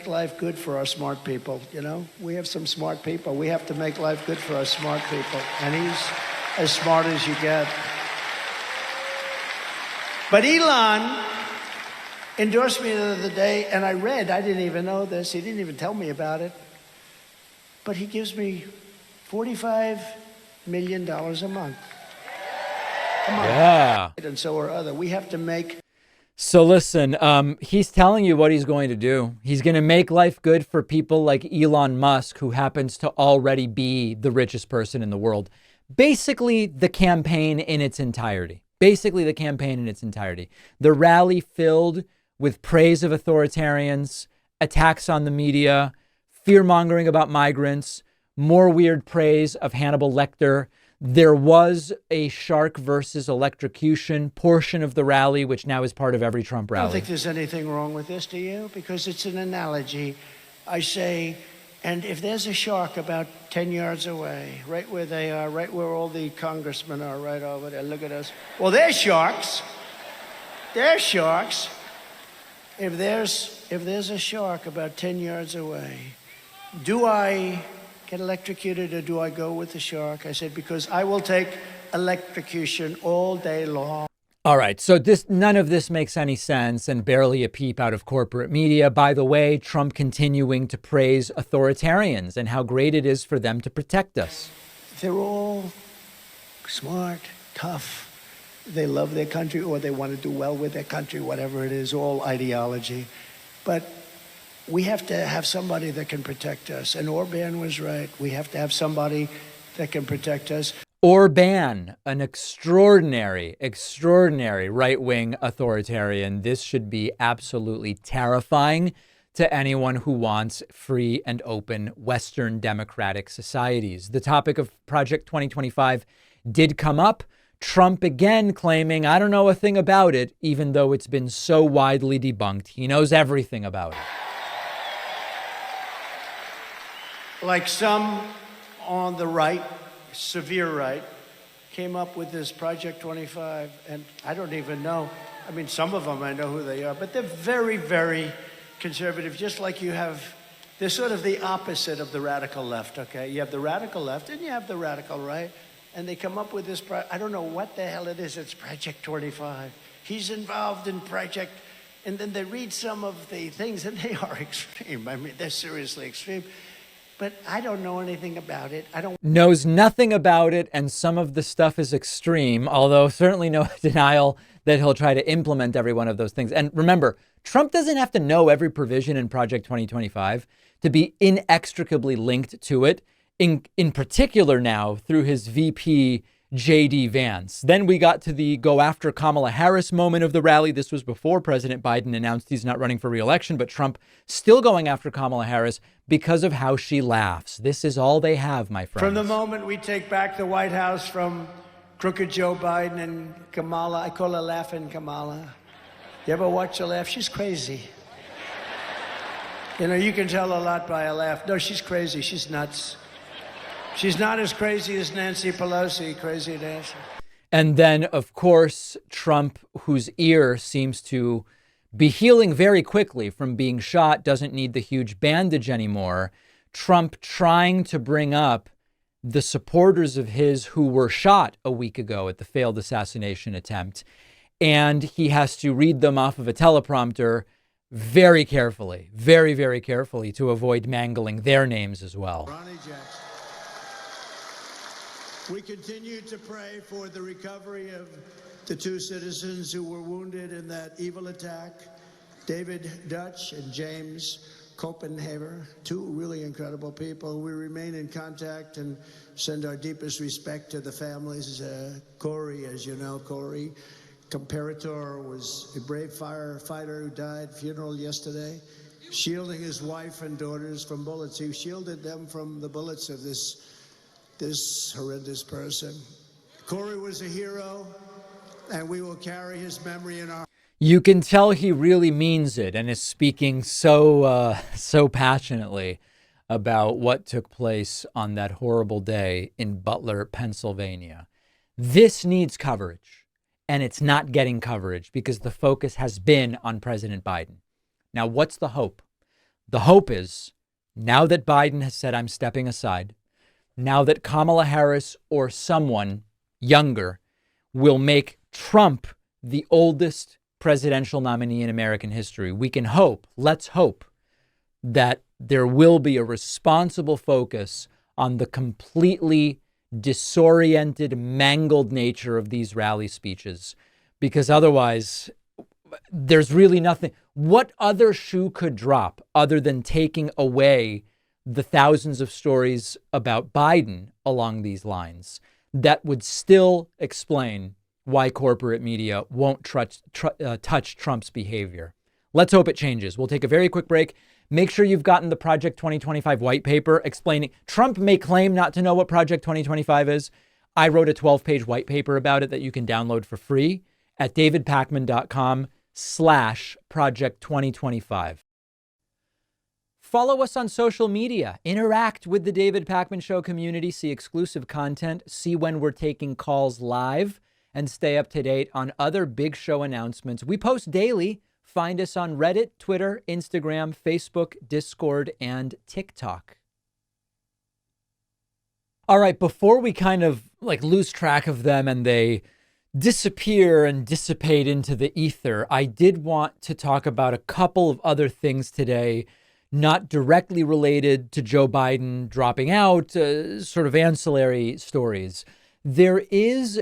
life good for our smart people. You know, we have some smart people. We have to make life good for our smart people. And he's as smart as you get. But Elon endorsed me the other day, and I didn't even know this. He didn't even tell me about it. But he gives me $45 million a month. Come on. Yeah. And so are other. We have to make... So listen, he's telling you what he's going to do. He's going to make life good for people like Elon Musk, who happens to already be the richest person in the world. Basically, the campaign in its entirety. The rally filled with praise of authoritarians, attacks on the media, fear-mongering about migrants, more weird praise of Hannibal Lecter. There was a shark versus electrocution portion of the rally, which now is part of every Trump rally. I don't think there's anything wrong with this, do you? Because it's an analogy. I say, and if there's a shark about 10 yards away, right where they are, right where all the congressmen are, right over there, look at us. Well, they're sharks. They're sharks. If there's a shark about 10 yards away, do I get electrocuted or do I go with the shark? I said, because I will take electrocution all day long. All right. So none of this makes any sense and barely a peep out of corporate media. By the way, Trump continuing to praise authoritarians and how great it is for them to protect us. They're all smart, tough. They love their country or they want to do well with their country, whatever it is, all ideology. But we have to have somebody that can protect us. And Orban was right. We have to have somebody that can protect us. Orban, an extraordinary right-wing authoritarian. This should be absolutely terrifying to anyone who wants free and open Western democratic societies. The topic of Project 2025 did come up. Trump again claiming, I don't know a thing about it, even though it's been so widely debunked. He knows everything about it. Like some on the right, severe right, came up with this Project 25, and I don't even know. I mean, some of them I know who they are, but they're very, very conservative, just like you have, they're sort of the opposite of the radical left, okay? You have the radical left and you have the radical right, and they come up with this, I don't know what the hell it is, it's Project 25. He's involved in Project, and then they read some of the things, and they are extreme. I mean, they're seriously extreme. But I don't know anything about it. Knows nothing about it, and some of the stuff is extreme, although certainly no denial that he'll try to implement every one of those things. And remember, Trump doesn't have to know every provision in Project 2025 to be inextricably linked to it, in particular now through his VP, J.D. Vance. Then we got to the go after Kamala Harris moment of the rally. This was before President Biden announced he's not running for re-election, but Trump still going after Kamala Harris because of how she laughs. This is all they have, my friends. From the moment we take back the White House from crooked Joe Biden and Kamala, I call her Laughing Kamala. You ever watch her laugh? She's crazy. You know, you can tell a lot by a laugh. No, she's crazy. She's nuts. She's not as crazy as Nancy Pelosi, crazy Nancy. And then, of course, Trump, whose ear seems to be healing very quickly from being shot, doesn't need the huge bandage anymore. Trump trying to bring up the supporters of his who were shot a week ago at the failed assassination attempt. And he has to read them off of a teleprompter very carefully, very, very carefully to avoid mangling their names as well. Ronnie Jackson. We continue to pray for the recovery of the two citizens who were wounded in that evil attack, David Dutch and James Copenhaver, two really incredible people. We remain in contact and send our deepest respect to the families. Corey, as you know, Corey Comparator was a brave firefighter who died, funeral yesterday, shielding his wife and daughters from bullets. He shielded them from the bullets of this horrendous person. Corey was a hero, and we will carry his memory in our... You can tell he really means it and is speaking so passionately about what took place on that horrible day in Butler, Pennsylvania. This needs coverage, and it's not getting coverage because the focus has been on President Biden. Now, what's the hope? The hope is, now that Biden has said, I'm stepping aside, now that Kamala Harris or someone younger will make Trump the oldest presidential nominee in American history, we can hope, let's hope, that there will be a responsible focus on the completely disoriented, mangled nature of these rally speeches, because otherwise there's really nothing. What other shoe could drop other than taking away the thousands of stories about Biden along these lines that would still explain why corporate media won't touch Trump's behavior? Let's hope it changes. We'll take a very quick break. Make sure you've gotten the Project 2025 white paper explaining. Trump may claim not to know what Project 2025 is. I wrote a 12-page white paper about it that you can download for free at davidpakman.com/Project 2025. Follow us on social media. Interact with the David Pakman Show community. See exclusive content. See when we're taking calls live. And stay up to date on other big show announcements. We post daily. Find us on Reddit, Twitter, Instagram, Facebook, Discord, and TikTok. All right, before we kind of lose track of them and they disappear and dissipate into the ether, I did want to talk about a couple of other things today, not directly related to Joe Biden dropping out, sort of ancillary stories. There is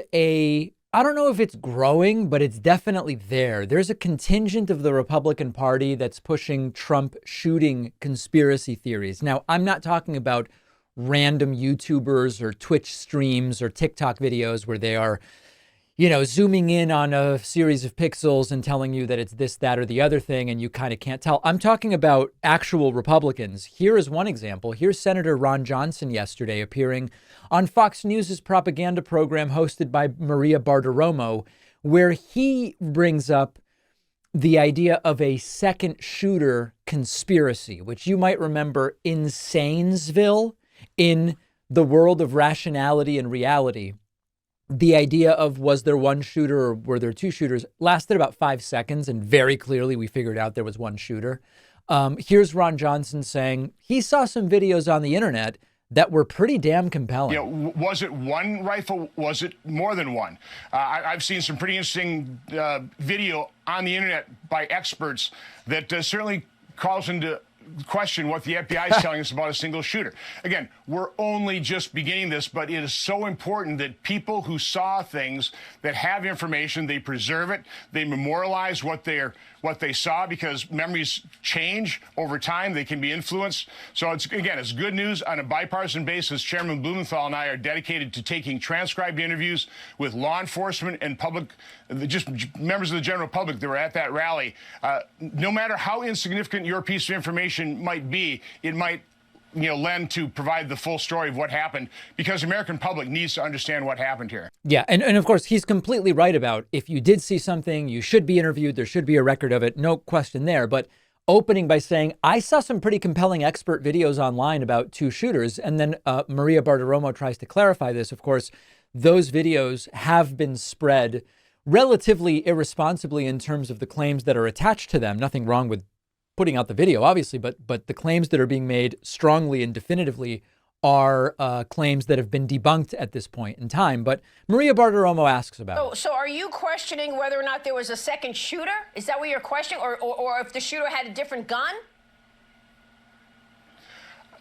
I don't know if it's growing, but it's definitely there. There's a contingent of the Republican Party that's pushing Trump shooting conspiracy theories. Now, I'm not talking about random YouTubers or Twitch streams or TikTok videos where they are, zooming in on a series of pixels and telling you that it's this, that, or the other thing, and you kind of can't tell. I'm talking about actual Republicans. Here is one example. Here's Senator Ron Johnson yesterday appearing on Fox News' propaganda program hosted by Maria Bartiromo, where he brings up the idea of a second shooter conspiracy, which you might remember in Sanesville, in the world of rationality and reality. The idea of was there one shooter or were there two shooters lasted about 5 seconds, and very clearly we figured out there was one shooter. Here's Ron Johnson saying he saw some videos on the internet that were pretty damn compelling. Was it one rifle? Was it more than one? I've seen some pretty interesting video on the internet by experts that certainly calls into question what the FBI is telling us about a single shooter. Again, we're only just beginning this, but it is so important that people who saw things, that have information, they preserve it, they memorialize what they saw, because memories change over time. They can be influenced. So it's good news on a bipartisan basis. Chairman Blumenthal and I are dedicated to taking transcribed interviews with law enforcement and public, just members of the general public that were at that rally. No matter how insignificant your piece of information might be, it might lend to provide the full story of what happened, because the American public needs to understand what happened here. Yeah, and of course, he's completely right about if you did see something, you should be interviewed. There should be a record of it. No question there. But opening by saying, I saw some pretty compelling expert videos online about two shooters. And then Maria Bartiromo tries to clarify this. Of course, those videos have been spread relatively irresponsibly in terms of the claims that are attached to them. Nothing wrong with putting out the video, obviously, but the claims that are being made strongly and definitively are claims that have been debunked at this point in time. But Maria Bartiromo asks about it. So are you questioning whether or not there was a second shooter? Is that what you're questioning? Or if the shooter had a different gun?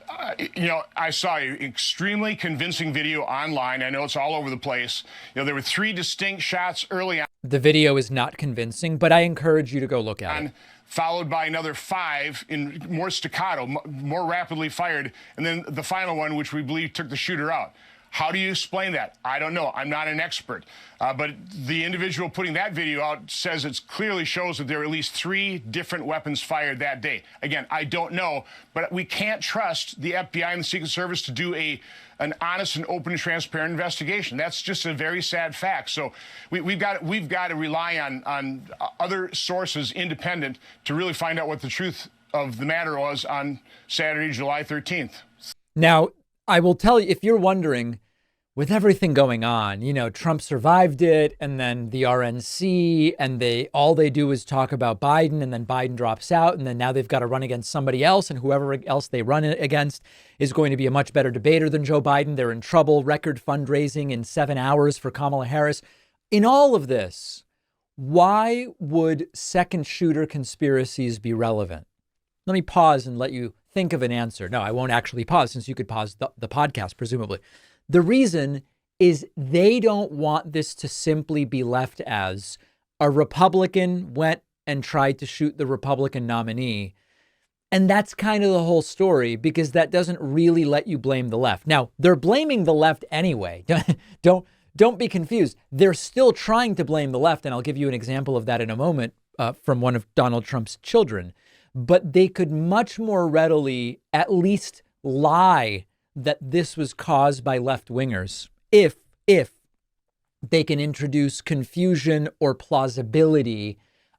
I saw an extremely convincing video online. I know it's all over the place. There were 3 distinct shots early on. The video is not convincing, but I encourage you to go look at it. Followed by another 5 in more staccato, more rapidly fired, and then the final one, which we believe took the shooter out. How do you explain that? I don't know. I'm not an expert. But the individual putting that video out says it clearly shows that there were at least 3 different weapons fired that day. Again, I don't know, but we can't trust the FBI and the Secret Service to do an honest and open and transparent investigation. That's just a very sad fact. So we've got to rely on other sources, independent, to really find out what the truth of the matter was on Saturday, July 13th. Now, I will tell you, if you're wondering, with everything going on, Trump survived it, and then the RNC, and all they do is talk about Biden, and then Biden drops out, and then now they've got to run against somebody else, and whoever else they run against is going to be a much better debater than Joe Biden. They're in trouble. Record fundraising in 7 hours for Kamala Harris. In all of this, why would second shooter conspiracies be relevant? Let me pause and let you think of an answer. No, I won't actually pause, since you could pause the podcast, presumably. The reason is they don't want this to simply be left as a Republican went and tried to shoot the Republican nominee. And that's kind of the whole story, because that doesn't really let you blame the left. Now, they're blaming the left anyway. Don't be confused. They're still trying to blame the left. And I'll give you an example of that in a moment from one of Donald Trump's children. But they could much more readily at least lie that this was caused by left-wingers if they can introduce confusion or plausibility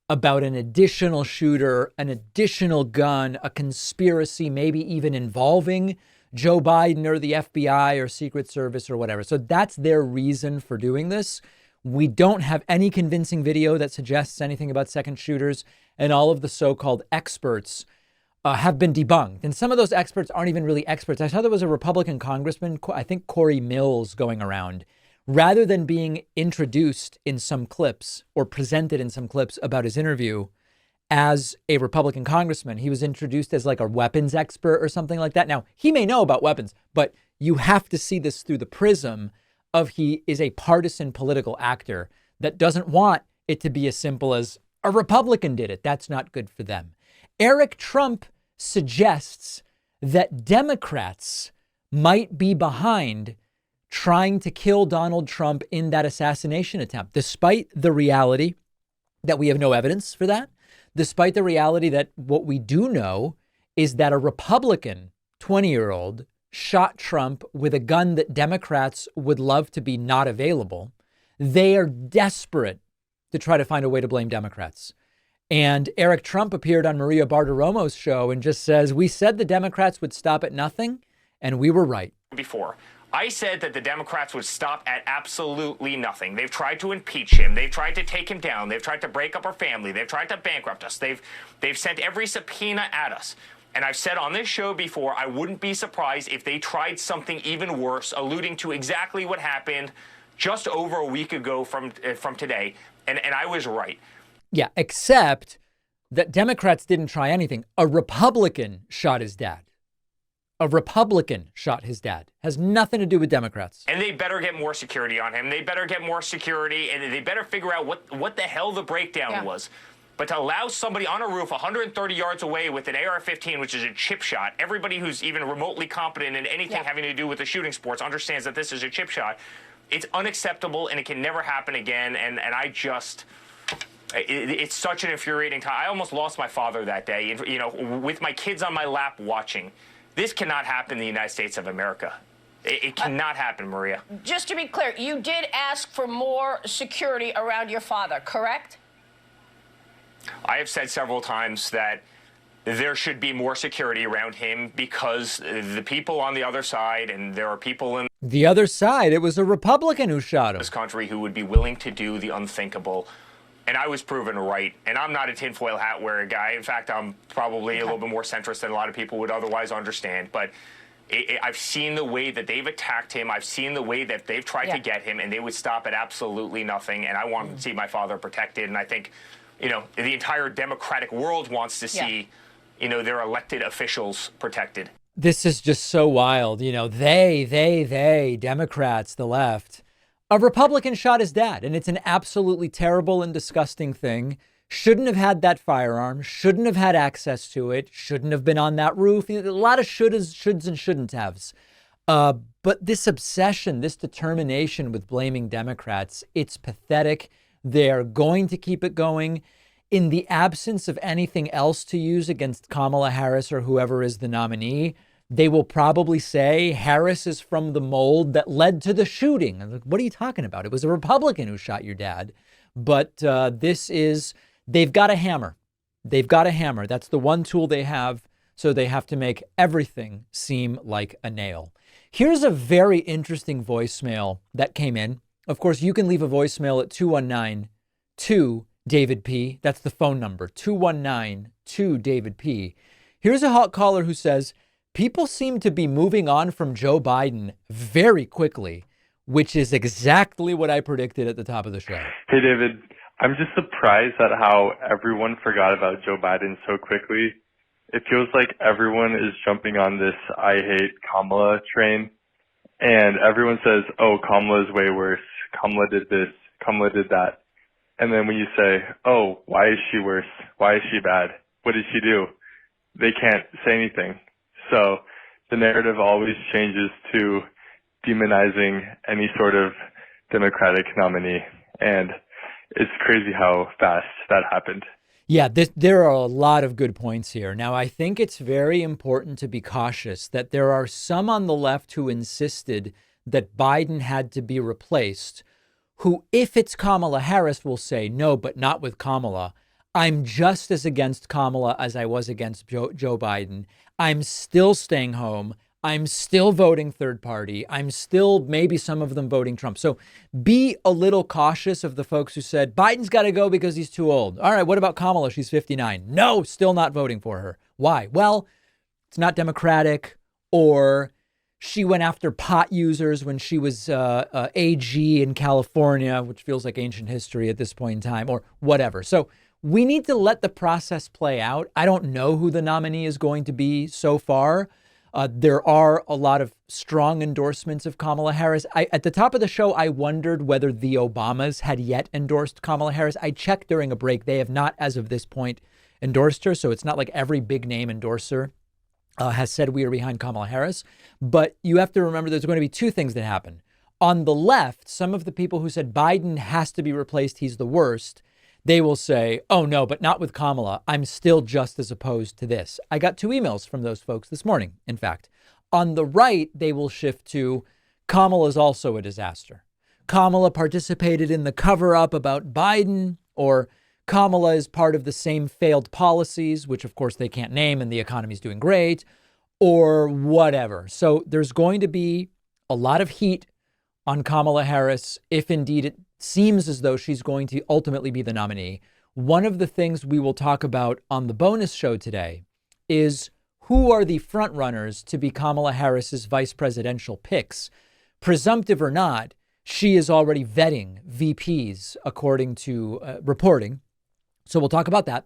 about an additional shooter, an additional gun, a conspiracy, maybe even involving Joe Biden or the FBI or Secret Service or whatever. So that's their reason for doing this. We don't have any convincing video that suggests anything about second shooters, and all of the so-called experts have been debunked. And some of those experts aren't even really experts. I saw there was a Republican congressman, I think Corey Mills, going around. Rather than being introduced in some clips or presented in some clips about his interview as a Republican congressman, he was introduced as like a weapons expert or something like that. Now, he may know about weapons, but you have to see this through the prism of he is a partisan political actor that doesn't want it to be as simple as a Republican did it. That's not good for them. Eric Trump suggests that Democrats might be behind trying to kill Donald Trump in that assassination attempt, despite the reality that we have no evidence for that, despite the reality that what we do know is that a Republican 20-year-old shot Trump with a gun that Democrats would love to be not available. They are desperate to try to find a way to blame Democrats. And Eric Trump appeared on Maria Bartiromo's show and just says, we said the Democrats would stop at nothing, and we were right. Before, I said that the Democrats would stop at absolutely nothing. They've tried to impeach him. They've tried to take him down. They've tried to break up our family. They've tried to bankrupt us. They've sent every subpoena at us. And I've said on this show before, I wouldn't be surprised if they tried something even worse, alluding to exactly what happened just over a week ago from today. And I was right. Yeah, except that Democrats didn't try anything. A Republican shot his dad. A Republican shot his dad. Has nothing to do with Democrats. And they better get more security on him. They better get more security, and they better figure out what the hell the breakdown was. But to allow somebody on a roof 130 yards away with an AR-15, which is a chip shot, everybody who's even remotely competent in anything having to do with the shooting sports understands that this is a chip shot. It's unacceptable, and it can never happen again. And I just... It's such an infuriating time. I almost lost my father that day, you know, with my kids on my lap watching. This cannot happen in the United States of America. It cannot happen, Maria. Just to be clear, you did ask for more security around your father, correct? I have said several times that there should be more security around him because the people on the other side, and there are people in the other side, it was a Republican who shot him. This country who would be willing to do the unthinkable. And I was proven right. And I'm not a tinfoil hat wearing guy. In fact, I'm probably a little bit more centrist than a lot of people would otherwise understand. But I've seen the way that they've attacked him. I've seen the way that they've tried to get him, and they would stop at absolutely nothing. And I want to see my father protected. And I think, you know, the entire democratic world wants to see, you know, their elected officials protected. This is just so wild. You know, they, Democrats, the left. A Republican shot his dad, and it's an absolutely terrible and disgusting thing. Shouldn't have had that firearm, shouldn't have had access to it, shouldn't have been on that roof. A lot of shoulds and shouldn't haves. But this obsession, this determination with blaming Democrats, it's pathetic. They're going to keep it going. In the absence of anything else to use against Kamala Harris or whoever is the nominee, they will probably say Harris is from the mold that led to the shooting. I'm like, what are you talking about? It was a Republican who shot your dad. But they've got a hammer. They've got a hammer. That's the one tool they have. So they have to make everything seem like a nail. Here's a very interesting voicemail that came in. Of course, you can leave a voicemail at 219-2-DAVID-P. That's the phone number, 219-2-DAVID-P. Here's a hot caller who says, people seem to be moving on from Joe Biden very quickly, which is exactly what I predicted at the top of the show. Hey, David. I'm just surprised at how everyone forgot about Joe Biden so quickly. It feels like everyone is jumping on this I hate Kamala train, and everyone says, oh, Kamala is way worse. Kamala did this. Kamala did that. And then when you say, oh, why is she worse? Why is she bad? What did she do? They can't say anything. So the narrative always changes to demonizing any sort of Democratic nominee. And it's crazy how fast that happened. Yeah, there are a lot of good points here. Now, I think it's very important to be cautious that there are some on the left who insisted that Biden had to be replaced, who, if it's Kamala Harris, will say, no, but not with Kamala. I'm just as against Kamala as I was against Joe Biden. I'm still staying home. I'm still voting third party. I'm still, maybe some of them, voting Trump. So be a little cautious of the folks who said Biden's got to go because he's too old. All right, what about Kamala? She's 59. No, still not voting for her. Why? Well, it's not democratic, or she went after pot users when she was AG in California, which feels like ancient history at this point in time, or whatever. So we need to let the process play out. I don't know who the nominee is going to be so far. There are a lot of strong endorsements of Kamala Harris. At the top of the show, I wondered whether the Obamas had yet endorsed Kamala Harris. I checked during a break. They have not, as of this point, endorsed her. So it's not like every big name endorser has said we are behind Kamala Harris. But you have to remember there's going to be two things that happen. On the left, some of the people who said Biden has to be replaced, he's the worst, they will say, oh no, but not with Kamala. I'm still just as opposed to this. I got 2 emails from those folks this morning, in fact. On the right, they will shift to Kamala is also a disaster. Kamala participated in the cover-up about Biden, or Kamala is part of the same failed policies, which of course they can't name, and the economy's doing great, or whatever. So there's going to be a lot of heat on Kamala Harris if indeed it seems as though she's going to ultimately be the nominee. One of the things we will talk about on the bonus show today is who are the front runners to be Kamala Harris's vice presidential picks. Presumptive or not, she is already vetting VPs according to reporting. So we'll talk about that.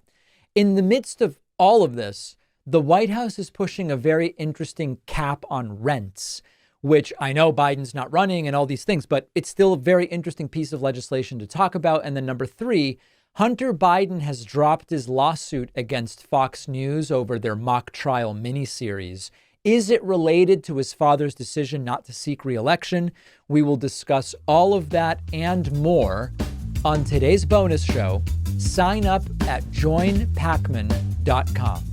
In the midst of all of this, the White House is pushing a very interesting cap on rents, which I know Biden's not running and all these things, but it's still a very interesting piece of legislation to talk about. And then number 3, Hunter Biden has dropped his lawsuit against Fox News over their mock trial miniseries. Is it related to his father's decision not to seek re-election? We will discuss all of that and more on today's bonus show. Sign up at joinpacman.com.